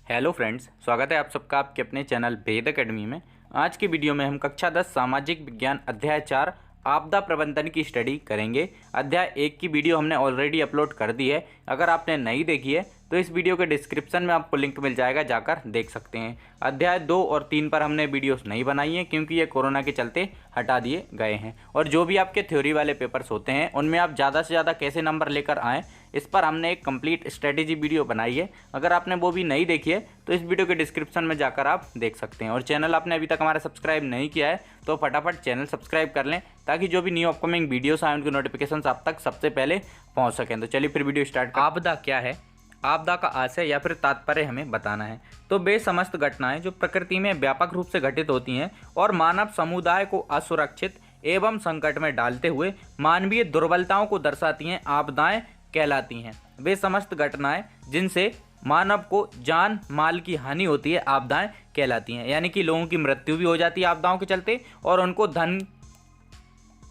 Hello friends, स्वागत है आप सबका आपके अपने चैनल वेद एकेडमी में। आज की वीडियो में हम कक्षा 10 सामाजिक विज्ञान अध्याय 4 आपदा प्रबंधन की स्टडी करेंगे। अध्याय 1 की वीडियो हमने ऑलरेडी अपलोड कर दी है। अगर आपने नहीं देखी है तो इस वीडियो के डिस्क्रिप्शन में आपको लिंक मिल जाएगा, जाकर देख सकते हैं। अध्याय 2 और 3 पर हमने वीडियोस नहीं बनाई हैं क्योंकि ये कोरोना के चलते हटा दिए गए हैं। और जो भी आपके थ्योरी वाले पेपर्स होते हैं उनमें आप ज़्यादा से ज़्यादा कैसे नंबर लेकर आएँ, इस पर हमने एक कंप्लीट स्ट्रेटेजी वीडियो बनाई है। अगर आपने वो भी नहीं देखी है तो इस वीडियो के डिस्क्रिप्शन में जाकर आप देख सकते हैं। और चैनल आपने अभी तक हमारा सब्सक्राइब नहीं किया है तो फटाफट चैनल सब्सक्राइब कर लें ताकि जो भी न्यू अपकमिंग वीडियोस आए उनकी नोटिफिकेशन आप तक सबसे पहले पहुंच सकें। तो चलिए फिर वीडियो स्टार्ट करें। आपदा क्या है? आपदा का आशय या फिर तात्पर्य हमें बताना है। तो वे समस्त घटनाएं जो प्रकृति में व्यापक रूप से घटित होती हैं और मानव समुदाय को असुरक्षित एवं संकट में डालते हुए मानवीय दुर्बलताओं को दर्शाती हैं, आपदाएं कहलाती हैं। वे समस्त घटनाएं जिनसे मानव को जान माल की हानि होती है, आपदाएं कहलाती हैं। यानी कि लोगों की मृत्यु भी हो जाती है आपदाओं के चलते और उनको धन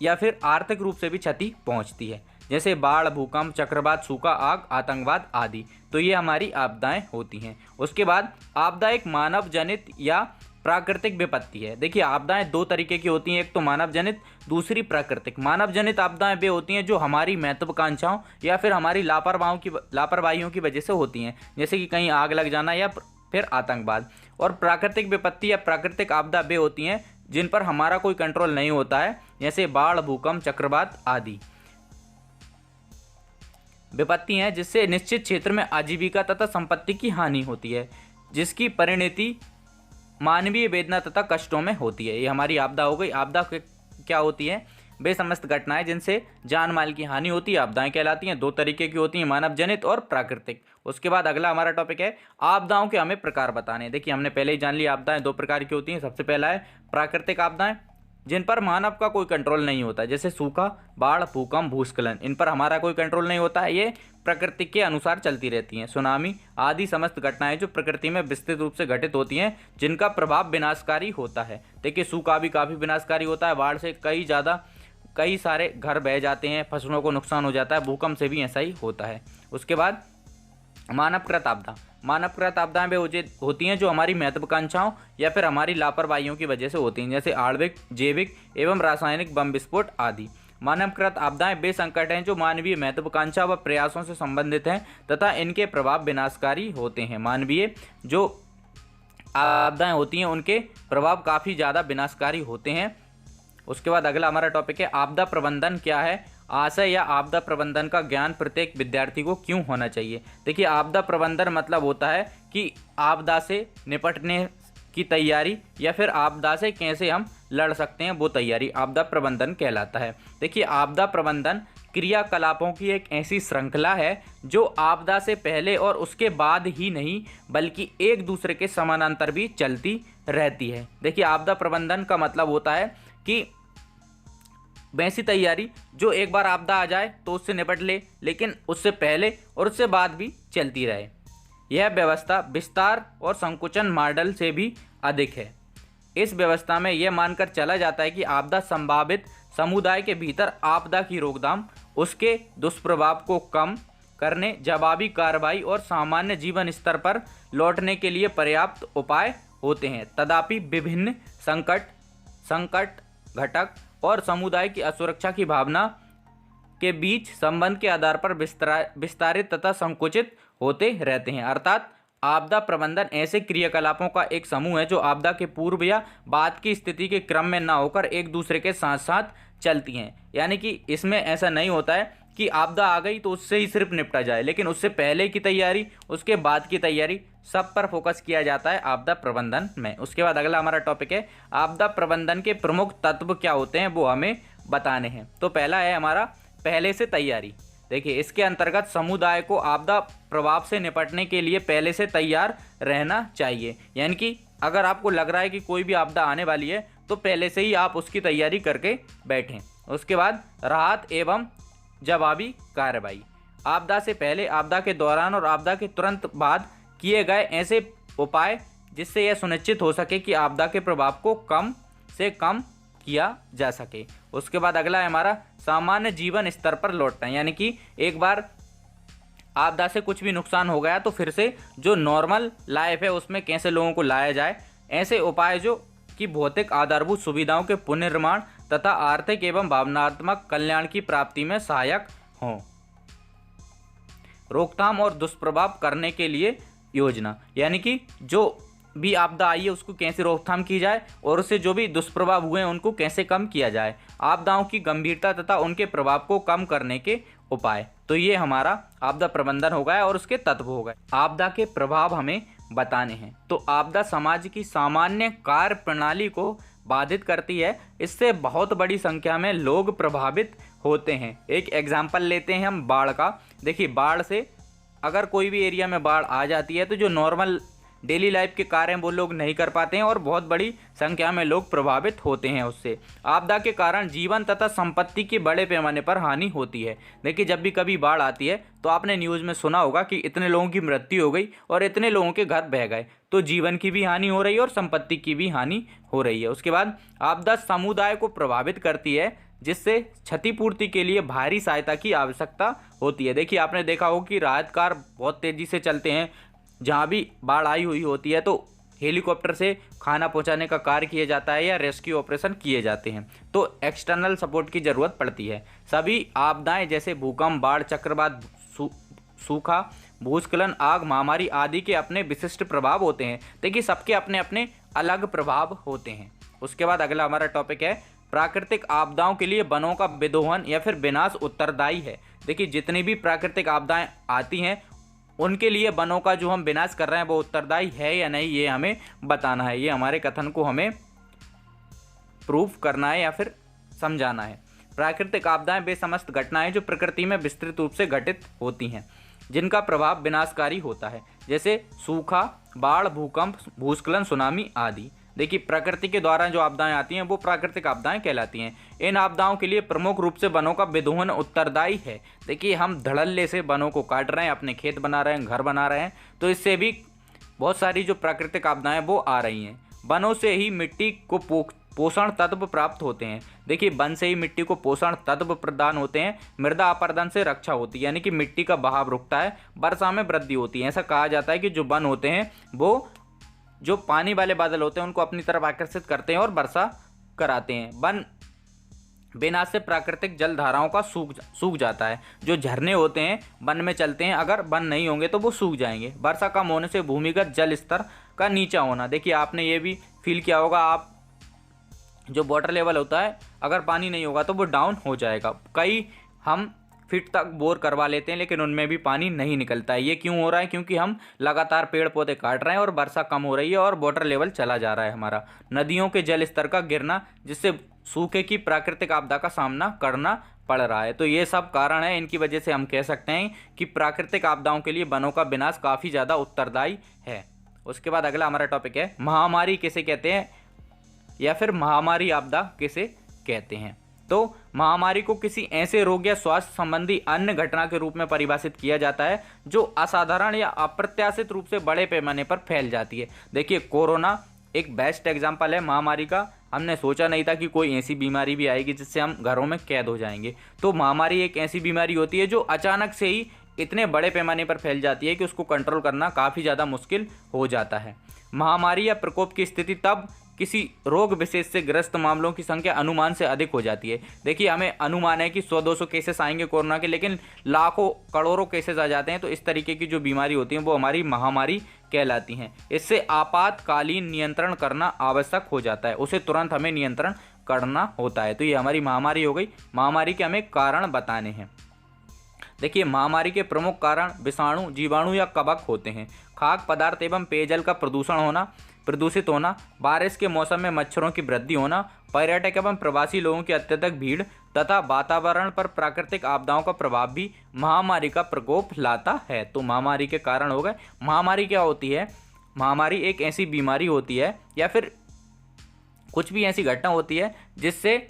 या फिर आर्थिक रूप से भी क्षति पहुंचती है, जैसे बाढ़, भूकंप, चक्रवात, सूखा, आग, आतंकवाद आदि। तो ये हमारी आपदाएं होती हैं। उसके बाद आपदा एक मानव जनित या प्राकृतिक विपत्ति है। देखिए, आपदाएं दो तरीके की होती हैं, एक तो मानव जनित, दूसरी प्राकृतिक। मानव जनित आपदाएं वे होती हैं जो हमारी महत्वाकांक्षाओं या फिर हमारी लापरवाहियों की वजह से होती हैं, जैसे कि कहीं आग लग जाना या फिर आतंकवाद। और प्राकृतिक विपत्ति या प्राकृतिक आपदा वे होती हैं जिन पर हमारा कोई कंट्रोल नहीं होता है, जैसे बाढ़, भूकंप, चक्रवात आदि। विपत्ति हैं जिससे निश्चित क्षेत्र में आजीविका तथा संपत्ति की हानि होती है, जिसकी परिणति मानवीय वेदना तथा कष्टों में होती है। ये हमारी आपदा हो गई। आपदा क्या होती है? वे समस्त घटनाएं जिनसे जान माल की हानि होती है, आपदाएं कहलाती हैं। दो तरीके की होती हैं, मानव जनित और प्राकृतिक। उसके बाद अगला हमारा टॉपिक है आपदाओं के हमें प्रकार बताने। देखिए, हमने पहले ही जान लिया आपदाएं दो प्रकार की होती हैं। सबसे पहला है प्राकृतिक आपदाएं जिन पर मानव का कोई कंट्रोल नहीं होता, जैसे सूखा, बाढ़, भूकंप, भूस्खलन। इन पर हमारा कोई कंट्रोल नहीं होता है, ये प्रकृति के अनुसार चलती रहती हैं। सुनामी आदि समस्त घटनाएं जो प्रकृति में विस्तृत रूप से घटित होती हैं, जिनका प्रभाव विनाशकारी होता है। देखिए, सूखा भी काफ़ी विनाशकारी होता है, बाढ़ से कई सारे घर बह जाते हैं, फसलों को नुकसान हो जाता है। भूकंप से भी ऐसा ही होता है। उसके बाद मानवकृत आपदा। मानवकृत आपदाएं वे होती हैं जो हमारी महत्वाकांक्षाओं या फिर हमारी लापरवाहियों की वजह से होती हैं, जैसे आणविक, जैविक एवं रासायनिक बम विस्फोट आदि। मानवकृत आपदाएं वे संकट हैं जो मानवीय महत्वाकांक्षा व प्रयासों से संबंधित हैं तथा इनके प्रभाव विनाशकारी होते हैं। मानवीय जो आपदाएं होती हैं उनके प्रभाव काफ़ी ज़्यादा विनाशकारी होते हैं। उसके बाद अगला हमारा टॉपिक है आपदा प्रबंधन क्या है? आशय या आपदा प्रबंधन का ज्ञान प्रत्येक विद्यार्थी को क्यों होना चाहिए? देखिए, आपदा प्रबंधन मतलब होता है कि आपदा से निपटने की तैयारी या फिर आपदा से कैसे हम लड़ सकते हैं, वो तैयारी आपदा प्रबंधन कहलाता है। देखिए, आपदा प्रबंधन क्रियाकलापों की एक ऐसी श्रृंखला है जो आपदा से पहले और उसके बाद ही नहीं बल्कि एक दूसरे के समानांतर भी चलती रहती है। देखिए, आपदा प्रबंधन का मतलब होता है कि वैसी तैयारी जो एक बार आपदा आ जाए तो उससे निपट ले, लेकिन उससे पहले और उससे बाद भी चलती रहे। यह व्यवस्था विस्तार और संकुचन मॉडल से भी अधिक है। इस व्यवस्था में यह मानकर चला जाता है कि आपदा संभावित समुदाय के भीतर आपदा की रोकथाम, उसके दुष्प्रभाव को कम करने, जवाबी कार्रवाई और सामान्य जीवन स्तर पर लौटने के लिए पर्याप्त उपाय होते हैं। तथापि विभिन्न संकट घटक और समुदाय की असुरक्षा की भावना के बीच संबंध के आधार पर विस्तारित तथा संकुचित होते रहते हैं। अर्थात आपदा प्रबंधन ऐसे क्रियाकलापों का एक समूह है जो आपदा के पूर्व या बाद की स्थिति के क्रम में ना होकर एक दूसरे के साथ साथ चलती हैं। यानी कि इसमें ऐसा नहीं होता है कि आपदा आ गई तो उससे ही सिर्फ निपटा जाए, लेकिन उससे पहले की तैयारी, उसके बाद की तैयारी, सब पर फोकस किया जाता है आपदा प्रबंधन में। उसके बाद अगला हमारा टॉपिक है आपदा प्रबंधन के प्रमुख तत्व क्या होते हैं, वो हमें बताने हैं। तो पहला है हमारा पहले से तैयारी। देखिए, इसके अंतर्गत समुदाय को आपदा प्रभाव से निपटने के लिए पहले से तैयार रहना चाहिए। यानी कि अगर आपको लग रहा है कि कोई भी आपदा आने वाली है तो पहले से ही आप उसकी तैयारी करके बैठें। उसके बाद राहत एवं जवाबी कार्रवाई। आपदा से पहले, आपदा के दौरान और आपदा के तुरंत बाद किए गए ऐसे उपाय जिससे यह सुनिश्चित हो सके कि आपदा के प्रभाव को कम से कम किया जा सके। उसके बाद अगला है हमारा सामान्य जीवन स्तर पर लौटना। यानी कि एक बार आपदा से कुछ भी नुकसान हो गया तो फिर से जो नॉर्मल लाइफ है उसमें कैसे लोगों को लाया जाए, ऐसे उपाय जो कि भौतिक आधारभूत सुविधाओं के पुनर्निर्माण तथा आर्थिक एवं भावनात्मक कल्याण की प्राप्ति में सहायक हों। रोकथाम और दुष्प्रभाव करने के लिए योजना, यानी कि जो भी आपदा आई है उसको कैसे रोकथाम की जाए और उससे जो भी दुष्प्रभाव हुए हैं उनको कैसे कम किया जाए, आपदाओं की गंभीरता तथा उनके प्रभाव को कम करने के उपाय। तो ये हमारा आपदा प्रबंधन हो गया और उसके तत्व हो गए। आपदा के प्रभाव हमें बताने हैं। तो आपदा समाज की सामान्य कार्य प्रणाली को बाधित करती है, इससे बहुत बड़ी संख्या में लोग प्रभावित होते हैं। एक एग्जाम्पल लेते हैं हम बाढ़ का। देखिए, बाढ़ से अगर कोई भी एरिया में बाढ़ आ जाती है तो जो नॉर्मल डेली लाइफ के कार्य हैं वो लोग नहीं कर पाते हैं और बहुत बड़ी संख्या में लोग प्रभावित होते हैं उससे। आपदा के कारण जीवन तथा संपत्ति की बड़े पैमाने पर हानि होती है। देखिए, जब भी कभी बाढ़ आती है तो आपने न्यूज़ में सुना होगा कि इतने लोगों की मृत्यु हो गई और इतने लोगों के घर बह गए, तो जीवन की भी हानि हो रही है और संपत्ति की भी हानि हो रही है। उसके बाद आपदा समुदाय को प्रभावित करती है, जिससे क्षतिपूर्ति के लिए भारी सहायता की आवश्यकता होती है। देखिए, आपने देखा हो कि राहत कार्य बहुत तेज़ी से चलते हैं। जहाँ भी बाढ़ आई हुई होती है तो हेलीकॉप्टर से खाना पहुँचाने का कार्य किया जाता है या रेस्क्यू ऑपरेशन किए जाते हैं। तो एक्सटर्नल सपोर्ट की ज़रूरत पड़ती है। सभी आपदाएं जैसे भूकंप, बाढ़, चक्रवात, सूखा, भूस्खलन, आग, महामारी आदि के अपने विशिष्ट प्रभाव होते हैं। देखिए, सबके अपने अपने अलग प्रभाव होते हैं। उसके बाद अगला हमारा टॉपिक है प्राकृतिक आपदाओं के लिए वनों का विदोहन या फिर विनाश उत्तरदायी है। देखिए, जितनी भी प्राकृतिक आपदाएं आती हैं उनके लिए वनों का जो हम विनाश कर रहे हैं वो उत्तरदायी है या नहीं, ये हमें बताना है। ये हमारे कथन को हमें प्रूफ करना है या फिर समझाना है। प्राकृतिक आपदाएं वे समस्त घटनाएं जो प्रकृति में विस्तृत रूप से घटित होती हैं, जिनका प्रभाव विनाशकारी होता है, जैसे सूखा, बाढ़, भूकंप, भूस्खलन, सुनामी आदि। देखिए, प्रकृति के द्वारा जो आपदाएं आती हैं वो प्राकृतिक आपदाएं कहलाती हैं। इन आपदाओं के लिए प्रमुख रूप से वनों का विदोहन उत्तरदायी है। देखिए, हम धड़ल्ले से वनों को काट रहे हैं, अपने खेत बना रहे हैं, घर बना रहे हैं, तो इससे भी बहुत सारी जो प्राकृतिक आपदाएं वो आ रही हैं। वनों से ही मिट्टी को पोषण तत्व प्राप्त होते हैं। देखिए, वन से ही मिट्टी को पोषण तत्व प्रदान होते हैं। मृदा अपरदन से रक्षा होती है, यानी कि मिट्टी का बहाव रुकता है, वर्षा में वृद्धि होती है। ऐसा कहा जाता है कि जो वन होते हैं वो जो पानी वाले बादल होते हैं उनको अपनी तरफ आकर्षित करते हैं और वर्षा कराते हैं। वन विनाश से प्राकृतिक जल धाराओं का सूख जाता है। जो झरने होते हैं वन में चलते हैं, अगर वन नहीं होंगे तो वो सूख जाएंगे। वर्षा कम होने से भूमिगत जल स्तर का नीचा होना। देखिए, आपने ये भी फील किया होगा, आप जो वाटर लेवल होता है अगर पानी नहीं होगा तो वो डाउन हो जाएगा। कई हम फीट तक बोर करवा लेते हैं लेकिन उनमें भी पानी नहीं निकलता है। ये क्यों हो रहा है? क्योंकि हम लगातार पेड़ पौधे काट रहे हैं और वर्षा कम हो रही है और वाटर लेवल चला जा रहा है हमारा। नदियों के जल स्तर का गिरना, जिससे सूखे की प्राकृतिक आपदा का सामना करना पड़ रहा है। तो ये सब कारण है, इनकी वजह से हम कह सकते हैं कि प्राकृतिक आपदाओं के लिए वनों का विनाश काफ़ी ज़्यादा उत्तरदायी है। उसके बाद अगला हमारा टॉपिक है महामारी किसे कहते हैं या फिर महामारी आपदा किसे कहते हैं। तो महामारी को किसी ऐसे रोग या स्वास्थ्य संबंधी अन्य घटना के रूप में परिभाषित किया जाता है जो असाधारण या अप्रत्याशित रूप से बड़े पैमाने पर फैल जाती है। देखिए, कोरोना एक बेस्ट एग्जाम्पल है महामारी का। हमने सोचा नहीं था कि कोई ऐसी बीमारी भी आएगी जिससे हम घरों में कैद हो जाएंगे। तो महामारी एक ऐसी बीमारी होती है जो अचानक से ही इतने बड़े पैमाने पर फैल जाती है कि उसको कंट्रोल करना काफ़ी ज़्यादा मुश्किल हो जाता है। महामारी या प्रकोप की स्थिति तब किसी रोग विशेष से ग्रस्त मामलों की संख्या अनुमान से अधिक हो जाती है। देखिए, हमें अनुमान है कि 100-200 केसेस आएंगे कोरोना के, लेकिन लाखों करोड़ों केसेस आ जाते हैं। तो इस तरीके की जो बीमारी होती हैं वो हमारी महामारी कहलाती हैं। इससे आपातकालीन नियंत्रण करना आवश्यक हो जाता है, उसे तुरंत हमें नियंत्रण करना होता है। तो ये हमारी महामारी हो गई। महामारी के हमें कारण बताने हैं। देखिए, महामारी के प्रमुख कारण विषाणु, जीवाणु या कवक होते हैं। खाद्य पदार्थ एवं पेयजल का प्रदूषित होना, बारिश के मौसम में मच्छरों की वृद्धि होना, पर्यटक एवं प्रवासी लोगों की अत्यधिक भीड़ तथा वातावरण पर प्राकृतिक आपदाओं का प्रभाव भी महामारी का प्रकोप लाता है। तो महामारी के कारण हो गए। महामारी क्या होती है? महामारी एक ऐसी बीमारी होती है या फिर कुछ भी ऐसी घटना होती है जिससे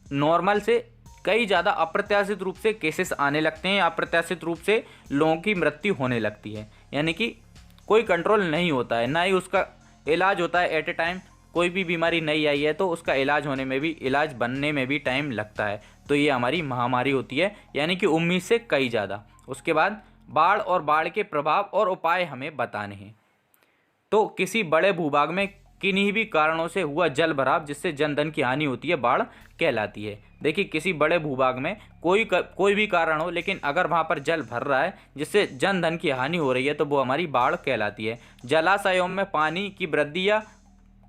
नॉर्मल से कई ज़्यादा अप्रत्याशित रूप से केसेस आने लगते हैं, अप्रत्याशित रूप से लोगों की मृत्यु होने लगती है। यानी कि कोई कंट्रोल नहीं होता है, ना ही उसका इलाज होता है एट ए टाइम। कोई भी बीमारी नई आई है तो उसका इलाज होने में भी, इलाज बनने में भी टाइम लगता है। तो ये हमारी महामारी होती है, यानी कि उम्मीद से कई ज़्यादा। उसके बाद बाढ़ और बाढ़ के प्रभाव और उपाय हमें बताने हैं। तो किसी बड़े भूभाग में किन्हीं भी कारणों से हुआ जल भराव जिससे जनधन की हानि होती है, बाढ़ कहलाती है। देखिए, किसी बड़े भूभाग में कोई भी कारण हो, लेकिन अगर वहाँ पर जल भर रहा है जिससे जनधन की हानि हो रही है तो वो हमारी बाढ़ कहलाती है। जलाशयों में पानी की वृद्धि या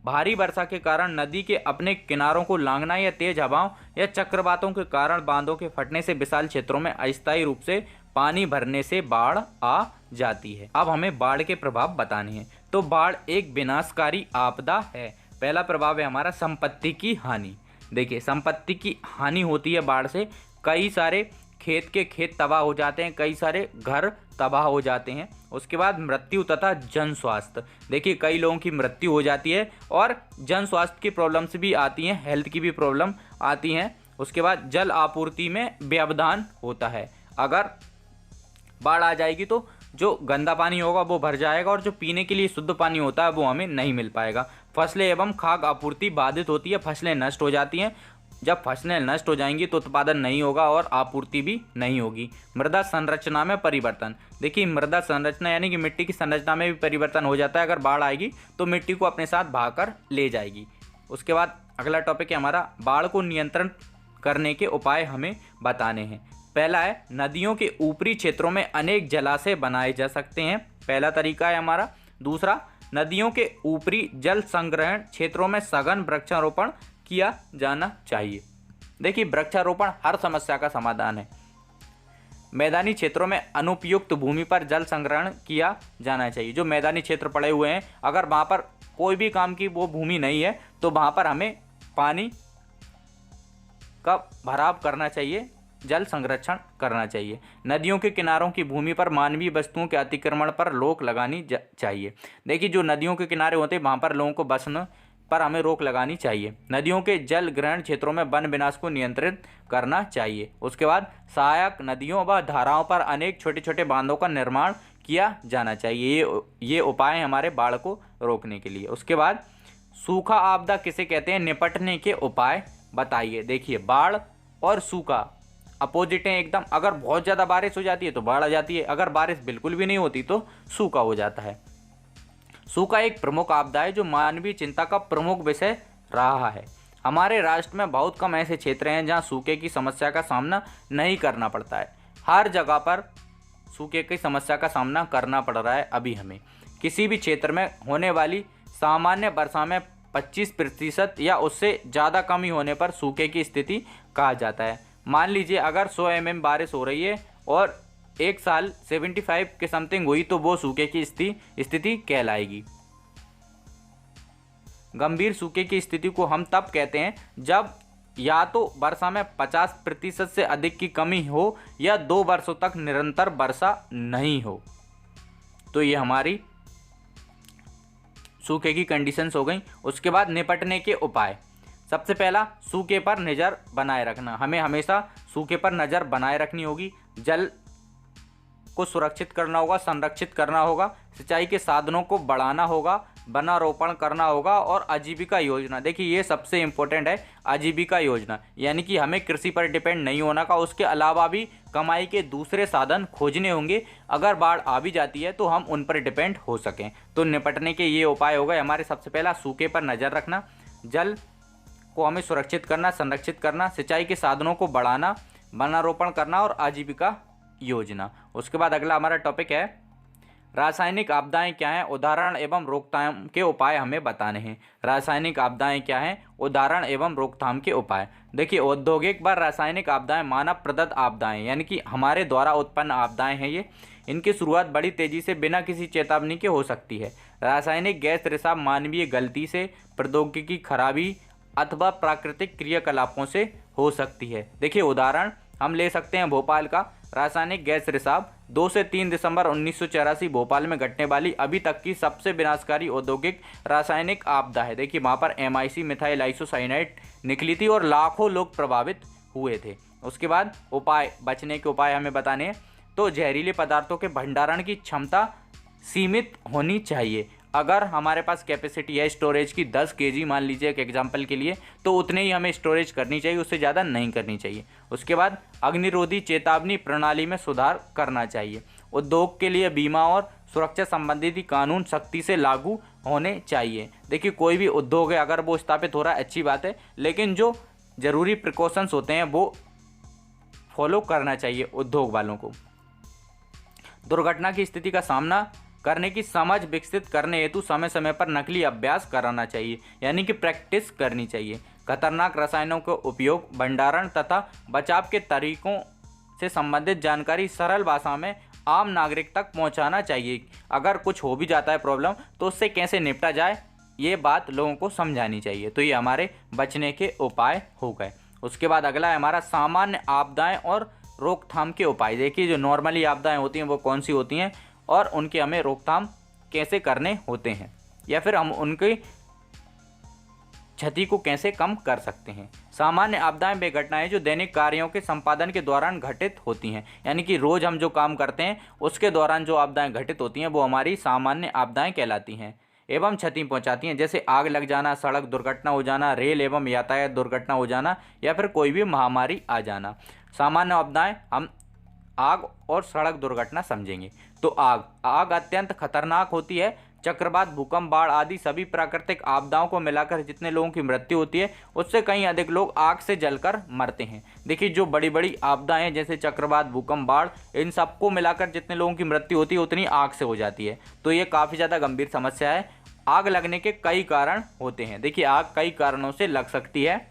भारी वर्षा के कारण नदी के अपने किनारों को लांघना या तेज हवाओं या चक्रवातों के कारण बांधों के फटने से विशाल क्षेत्रों में अस्थायी रूप से पानी भरने से बाढ़ आ जाती है। अब हमें बाढ़ के प्रभाव बताने हैं। तो बाढ़ एक विनाशकारी आपदा है। पहला प्रभाव है हमारा संपत्ति की हानि। देखिए, संपत्ति की हानि होती है बाढ़ से। कई सारे खेत के खेत तबाह हो जाते हैं, कई सारे घर तबाह हो जाते हैं। उसके बाद मृत्यु तथा जन स्वास्थ्य। देखिए, कई लोगों की मृत्यु हो जाती है और जन स्वास्थ्य की प्रॉब्लम्स भी आती हैं, हेल्थ की भी प्रॉब्लम आती हैं। उसके बाद जल आपूर्ति में व्यवधान होता है। अगर बाढ़ आ जाएगी तो जो गंदा पानी होगा वो भर जाएगा और जो पीने के लिए शुद्ध पानी होता है वो हमें नहीं मिल पाएगा। फसलें एवं खाद्य आपूर्ति बाधित होती है, फसलें नष्ट हो जाती हैं। जब फसलें नष्ट हो जाएंगी तो उत्पादन नहीं होगा और आपूर्ति भी नहीं होगी। मृदा संरचना में परिवर्तन। देखिए, मृदा संरचना यानी कि मिट्टी की संरचना में भी परिवर्तन हो जाता है। अगर बाढ़ आएगी तो मिट्टी को अपने साथ बहाकर ले जाएगी। उसके बाद अगला टॉपिक है हमारा बाढ़ को नियंत्रण करने के उपाय हमें बताने हैं। पहला है, नदियों के ऊपरी क्षेत्रों में अनेक जलाशय बनाए जा सकते हैं। पहला तरीका है हमारा। दूसरा, नदियों के ऊपरी जल संग्रहण क्षेत्रों में सघन वृक्षारोपण किया जाना चाहिए। देखिए, वृक्षारोपण हर समस्या का समाधान है। मैदानी क्षेत्रों में अनुपयुक्त भूमि पर जल संग्रहण किया जाना चाहिए। जो मैदानी क्षेत्र पड़े हुए हैं, अगर वहाँ पर कोई भी काम की वो भूमि नहीं है तो वहाँ पर हमें पानी का भराव करना चाहिए, जल संरक्षण करना चाहिए। नदियों के किनारों की भूमि पर मानवीय वस्तुओं के अतिक्रमण पर रोक लगानी चाहिए। देखिए, जो नदियों के किनारे होते हैं वहाँ पर लोगों को बसने पर हमें रोक लगानी चाहिए। नदियों के जल ग्रहण क्षेत्रों में वन विनाश को नियंत्रित करना चाहिए। उसके बाद सहायक नदियों व धाराओं पर अनेक छोटे छोटे बांधों का निर्माण किया जाना चाहिए। ये उपाय हैं हमारे बाढ़ को रोकने के लिए। उसके बाद सूखा आपदा किसे कहते हैं, निपटने के उपाय बताइए। देखिए, बाढ़ और सूखा अपोजिट हैं एकदम। अगर बहुत ज़्यादा बारिश हो जाती है तो बाढ़ आ जाती है, अगर बारिश बिल्कुल भी नहीं होती तो सूखा हो जाता है। सूखा एक प्रमुख आपदा है जो मानवीय चिंता का प्रमुख विषय रहा है। हमारे राष्ट्र में बहुत कम ऐसे क्षेत्र हैं जहां सूखे की समस्या का सामना नहीं करना पड़ता है। हर जगह पर सूखे की समस्या का सामना करना पड़ रहा है अभी हमें। किसी भी क्षेत्र में होने वाली सामान्य वर्षा में 25% या उससे ज़्यादा कमी होने पर सूखे की स्थिति कहा जाता है। मान लीजिए अगर 100 mm बारिश हो रही है और एक साल 75 के समथिंग हुई तो वो सूखे की स्थिति कहलाएगी। गंभीर सूखे की स्थिति को हम तब कहते हैं जब या तो वर्षा में 50% से अधिक की कमी हो या 2 वर्षों तक निरंतर वर्षा नहीं हो। तो ये हमारी सूखे की कंडीशंस हो गई। उसके बाद निपटने के उपाय। सबसे पहला, सूखे पर नज़र बनाए रखना। हमें हमेशा सूखे पर नज़र बनाए रखनी होगी। जल को सुरक्षित करना होगा, संरक्षित करना होगा, सिंचाई के साधनों को बढ़ाना होगा, वनारोपण करना होगा और आजीविका योजना। देखिए, ये सबसे इम्पोर्टेंट है, आजीविका योजना। यानी कि हमें कृषि पर डिपेंड नहीं होना का, उसके अलावा भी कमाई के दूसरे साधन खोजने होंगे। अगर बाढ़ आ भी जाती है तो हम उन पर डिपेंड हो सकें। तो निपटने के ये उपाय हो गए हमारे। सबसे पहला, सूखे पर नज़र रखना, जल को हमें सुरक्षित करना, संरक्षित करना, सिंचाई के साधनों को बढ़ाना, वनारोपण करना और आजीविका योजना। उसके बाद अगला हमारा टॉपिक है रासायनिक आपदाएं क्या हैं, उदाहरण एवं रोकथाम के उपाय हमें बताने हैं। रासायनिक आपदाएं क्या हैं, उदाहरण एवं रोकथाम के उपाय। देखिए, औद्योगिक व रासायनिक आपदाएं मानव प्रदत्त आपदाएं यानी कि हमारे द्वारा उत्पन्न आपदाएं हैं ये। इनकी शुरुआत बड़ी तेजी से बिना किसी चेतावनी के हो सकती है। रासायनिक गैस रिसाव मानवीय गलती से, प्रौद्योगिकी खराबी अथवा प्राकृतिक क्रियाकलापों से हो सकती है। देखिए, उदाहरण हम ले सकते हैं भोपाल का। रासायनिक गैस रिसाव 2 से 3 दिसंबर 1984 भोपाल में घटने वाली अभी तक की सबसे विनाशकारी औद्योगिक रासायनिक आपदा है। देखिए, वहाँ पर MIC मिथाइल आइसोसाइनाइड निकली थी और लाखों लोग प्रभावित हुए थे। उसके बाद उपाय, बचने के उपाय हमें बताने हैं। तो जहरीले पदार्थों के भंडारण की क्षमता सीमित होनी चाहिए। अगर हमारे पास कैपेसिटी है स्टोरेज की 10 kg मान लीजिए एक एग्जांपल के लिए, तो उतने ही हमें स्टोरेज करनी चाहिए, उससे ज़्यादा नहीं करनी चाहिए। उसके बाद अग्निरोधी चेतावनी प्रणाली में सुधार करना चाहिए। उद्योग के लिए बीमा और सुरक्षा संबंधित कानून सख्ती से लागू होने चाहिए। देखिए कोई भी उद्योग है अगर वो स्थापित हो रहा है अच्छी बात है, लेकिन जो ज़रूरी प्रिकॉशंस होते हैं वो फॉलो करना चाहिए उद्योग वालों को। दुर्घटना की स्थिति का सामना करने की समझ विकसित करने हेतु समय समय पर नकली अभ्यास कराना चाहिए, यानी कि प्रैक्टिस करनी चाहिए। खतरनाक रसायनों का उपयोग, भंडारण तथा बचाव के तरीकों से संबंधित जानकारी सरल भाषा में आम नागरिक तक पहुंचाना चाहिए। अगर कुछ हो भी जाता है प्रॉब्लम तो उससे कैसे निपटा जाए ये बात लोगों को समझानी चाहिए। तो ये हमारे बचने के उपाय हो गए। उसके बाद अगला है हमारा सामान्य आपदाएं और रोकथाम के उपाय। देखिए जो नॉर्मली आपदाएं होती हैं वो कौन सी होती हैं और उनके हमें रोकथाम कैसे करने होते हैं, या फिर हम उनकी क्षति को कैसे कम कर सकते हैं। सामान्य आपदाएं वे घटनाएं जो दैनिक कार्यों के संपादन के दौरान घटित होती हैं, यानी कि रोज हम जो काम करते हैं उसके दौरान जो आपदाएं घटित होती हैं वो हमारी सामान्य आपदाएं कहलाती हैं एवं क्षति पहुंचाती हैं। जैसे आग लग जाना, सड़क दुर्घटना हो जाना, रेल एवं यातायात दुर्घटना हो जाना, या फिर कोई भी महामारी आ जाना। सामान्य आपदाएं हम आग और सड़क दुर्घटना समझेंगे। तो आग अत्यंत खतरनाक होती है। चक्रवात, भूकंप, बाढ़ आदि सभी प्राकृतिक आपदाओं को मिलाकर जितने लोगों की मृत्यु होती है उससे कहीं अधिक लोग आग से जलकर मरते हैं। देखिए जो बड़ी बड़ी आपदाएं हैं जैसे चक्रवात, भूकंप, बाढ़, इन सबको मिलाकर जितने लोगों की मृत्यु होती है उतनी आग से हो जाती है। तो ये काफ़ी ज़्यादा गंभीर समस्या है। आग लगने के कई कारण होते हैं। देखिए आग कई कारणों से लग सकती है।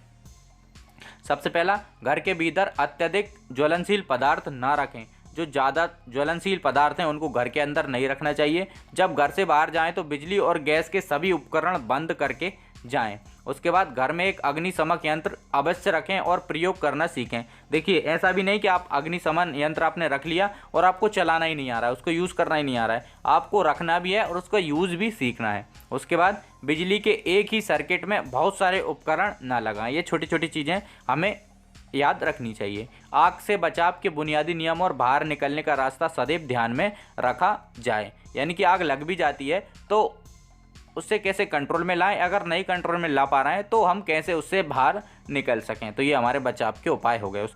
सबसे पहला, घर के भीतर अत्यधिक ज्वलनशील पदार्थ ना रखें। जो ज़्यादा ज्वलनशील पदार्थ हैं उनको घर के अंदर नहीं रखना चाहिए। जब घर से बाहर जाएं तो बिजली और गैस के सभी उपकरण बंद करके जाएं। उसके बाद घर में एक अग्निशमन यंत्र अवश्य रखें और प्रयोग करना सीखें। देखिए ऐसा भी नहीं कि आप अग्निशमन यंत्र आपने रख लिया और आपको चलाना ही नहीं आ रहा है, उसको यूज़ करना ही नहीं आ रहा है, आपको रखना भी है और उसका यूज़ भी सीखना है। उसके बाद बिजली के एक ही सर्किट में बहुत सारे उपकरण ना लगाएं। ये छोटी छोटी चीज़ें हमें याद रखनी चाहिए। आग से बचाव के बुनियादी नियम और बाहर निकलने का रास्ता सदैव ध्यान में रखा जाए। यानी कि आग लग भी जाती है तो उससे कैसे कंट्रोल में लाएं, अगर नहीं कंट्रोल में ला पा रहे हैं तो हम कैसे उससे बाहर निकल सकें। तो ये हमारे बचाव के उपाय हो गए।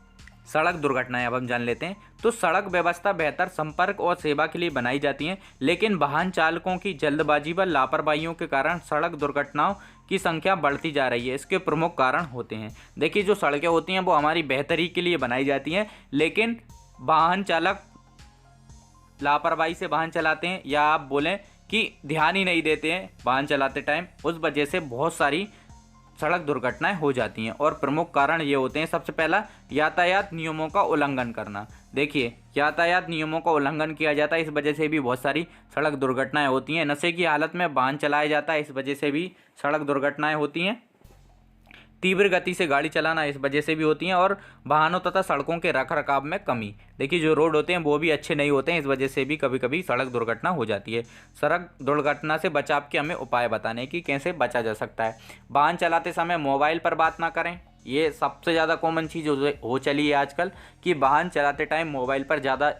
सड़क दुर्घटनाएं अब हम जान लेते हैं। तो सड़क व्यवस्था बेहतर संपर्क और सेवा के लिए बनाई जाती है, लेकिन वाहन चालकों की जल्दबाजी व लापरवाहियों के कारण सड़क दुर्घटनाओं की संख्या बढ़ती जा रही है। इसके प्रमुख कारण होते हैं, देखिए जो सड़कें होती हैं वो हमारी बेहतरी के लिए बनाई जाती हैं, लेकिन वाहन चालक लापरवाही से वाहन चलाते हैं, या आप बोलें कि ध्यान ही नहीं देते हैं वाहन चलाते टाइम। उस वजह से बहुत सारी सड़क दुर्घटनाएं हो जाती हैं। और प्रमुख कारण ये होते हैं, सबसे पहला यातायात नियमों का उल्लंघन करना। देखिए यातायात नियमों का उल्लंघन किया जाता है, इस वजह से भी बहुत सारी सड़क दुर्घटनाएं होती हैं। नशे की हालत में वाहन चलाया जाता है, इस वजह से भी सड़क दुर्घटनाएं होती हैं। तीव्र गति से गाड़ी चलाना, इस वजह से भी होती हैं। और वाहनों तथा सड़कों के रखरखाव में कमी। देखिए जो रोड होते हैं वो भी अच्छे नहीं होते हैं, इस वजह से भी कभी कभी सड़क दुर्घटना हो जाती है। सड़क दुर्घटना से बचाव के हमें उपाय बताने की कैसे बचा जा सकता है। वाहन चलाते समय मोबाइल पर बात ना करें। ये सबसे ज़्यादा कॉमन चीज़ हो चली है आजकल कि वाहन चलाते टाइम मोबाइल पर ज़्यादा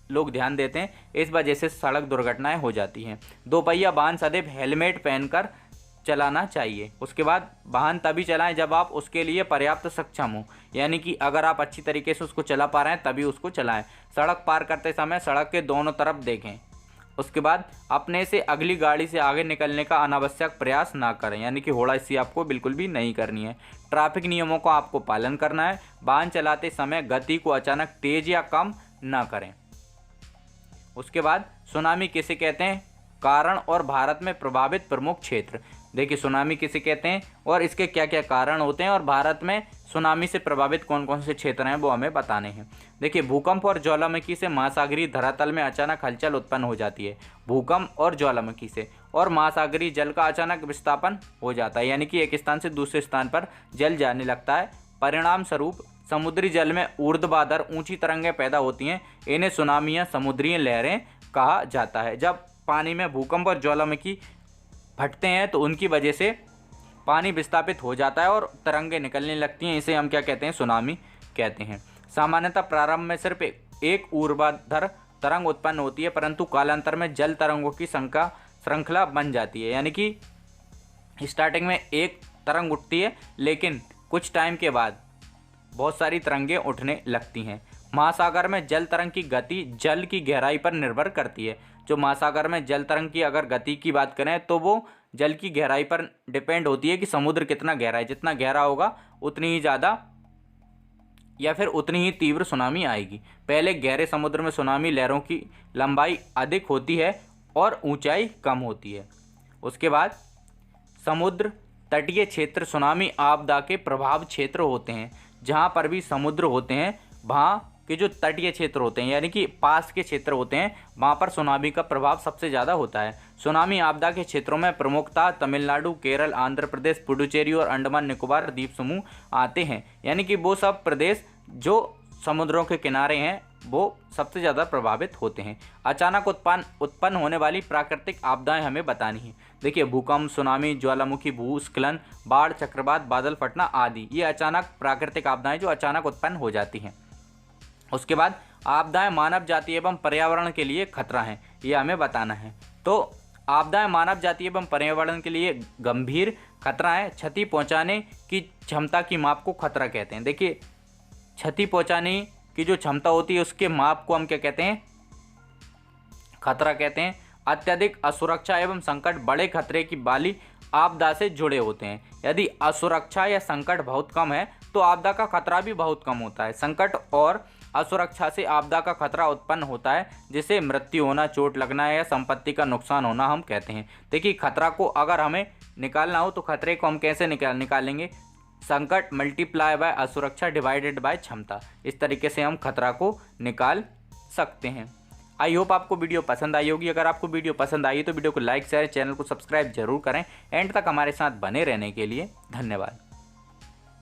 लोग ध्यान देते हैं, इस वजह से सड़क दुर्घटनाएँ हो जाती हैं। दोपहिया वाहन सदैव हेलमेट पहनकर चलाना चाहिए। उसके बाद वाहन तभी चलाएं जब आप उसके लिए पर्याप्त सक्षम हो, यानी कि अगर आप अच्छी तरीके से उसको चला पा रहे हैं तभी उसको चलाएं। सड़क पार करते समय सड़क के दोनों तरफ देखें। उसके बाद अपने से अगली गाड़ी से आगे निकलने का अनावश्यक प्रयास ना करें, यानी कि होड़ासी आपको बिल्कुल भी नहीं करनी है। ट्रैफिक नियमों का आपको पालन करना है। वाहन चलाते समय गति को अचानक तेज या कम ना करें। उसके बाद सुनामी किसे कहते हैं, कारण और भारत में प्रभावित प्रमुख क्षेत्र। देखिए सुनामी किसे कहते हैं और इसके क्या क्या कारण होते हैं, और भारत में सुनामी से प्रभावित कौन कौन से क्षेत्र हैं वो हमें बताने हैं। देखिए भूकंप और ज्वालामुखी से महासागरीय धरातल में अचानक हलचल उत्पन्न हो जाती है। भूकंप और ज्वालामुखी से और महासागरीय जल का अचानक विस्थापन हो जाता है, यानी कि एक स्थान से दूसरे स्थान पर जल जाने लगता है। परिणाम स्वरूप समुद्री जल में ऊर्ध्वाधर ऊंची तरंगें पैदा होती हैं। इन्हें सुनामी या समुद्री लहरें कहा जाता है। जब पानी में भूकंप और ज्वालामुखी फटते हैं तो उनकी वजह से पानी विस्थापित हो जाता है और तरंगें निकलने लगती हैं। इसे हम क्या कहते हैं, सुनामी कहते हैं। सामान्यतः प्रारंभ में सिर्फ एक ऊर्ध्वाधर तरंग उत्पन्न होती है, परंतु कालांतर में जल तरंगों की श्रृंखला बन जाती है। यानी कि स्टार्टिंग में एक तरंग उठती है, लेकिन कुछ टाइम के बाद बहुत सारी तरंगें उठने लगती हैं। महासागर में जल तरंग की गति जल की गहराई पर निर्भर करती है। जो महासागर में जल तरंग की अगर गति की बात करें तो वो जल की गहराई पर डिपेंड होती है कि समुद्र कितना गहरा है। जितना गहरा होगा उतनी ही ज़्यादा या फिर उतनी ही तीव्र सुनामी आएगी। पहले गहरे समुद्र में सुनामी लहरों की लंबाई अधिक होती है और ऊंचाई कम होती है। उसके बाद समुद्र तटीय क्षेत्र सुनामी आपदा के प्रभाव क्षेत्र होते हैं। जहाँ पर भी समुद्र होते हैं वहाँ के जो तटीय क्षेत्र होते हैं यानी कि पास के क्षेत्र होते हैं वहाँ पर सुनामी का प्रभाव सबसे ज़्यादा होता है। सुनामी आपदा के क्षेत्रों में प्रमुखता तमिलनाडु, केरल, आंध्र प्रदेश, पुडुचेरी और अंडमान निकोबार द्वीप समूह आते हैं। यानी कि वो सब प्रदेश जो समुद्रों के किनारे हैं वो सबसे ज़्यादा प्रभावित होते हैं। अचानक उत्पन्न होने वाली प्राकृतिक आपदाएं हमें बतानी है। देखिए, भूकंप, सुनामी, ज्वालामुखी, भूस्खलन, बाढ़, चक्रवात, बादल फटना आदि ये अचानक प्राकृतिक आपदाएं जो अचानक उत्पन्न हो जाती हैं। उसके बाद आपदाएं मानव जाति एवं पर्यावरण के लिए खतरा हैं, ये हमें बताना है। तो आपदाएं मानव जाति एवं पर्यावरण के लिए गंभीर खतरा है। क्षति पहुंचाने की क्षमता की माप को खतरा कहते हैं। देखिए, क्षति पहुंचाने की जो क्षमता होती है उसके माप को हम क्या कहते हैं? खतरा कहते हैं। अत्यधिक असुरक्षा एवं संकट बड़े खतरे की वाली आपदा से जुड़े होते हैं। यदि असुरक्षा या संकट बहुत कम है तो आपदा का खतरा भी बहुत कम होता है। संकट और असुरक्षा से आपदा का खतरा उत्पन्न होता है, जिसे मृत्यु होना, चोट लगना या संपत्ति का नुकसान होना हम कहते हैं। देखिए, खतरा को अगर हमें निकालना हो तो खतरे को हम कैसे निकालेंगे? संकट मल्टीप्लाई बाय असुरक्षा डिवाइडेड बाय क्षमता। इस तरीके से हम खतरा को निकाल सकते हैं। आई होप आपको वीडियो पसंद आई होगी। अगर आपको वीडियो पसंद आई तो वीडियो को लाइक, शेयर, चैनल को सब्सक्राइब जरूर करें। एंड तक हमारे साथ बने रहने के लिए धन्यवाद।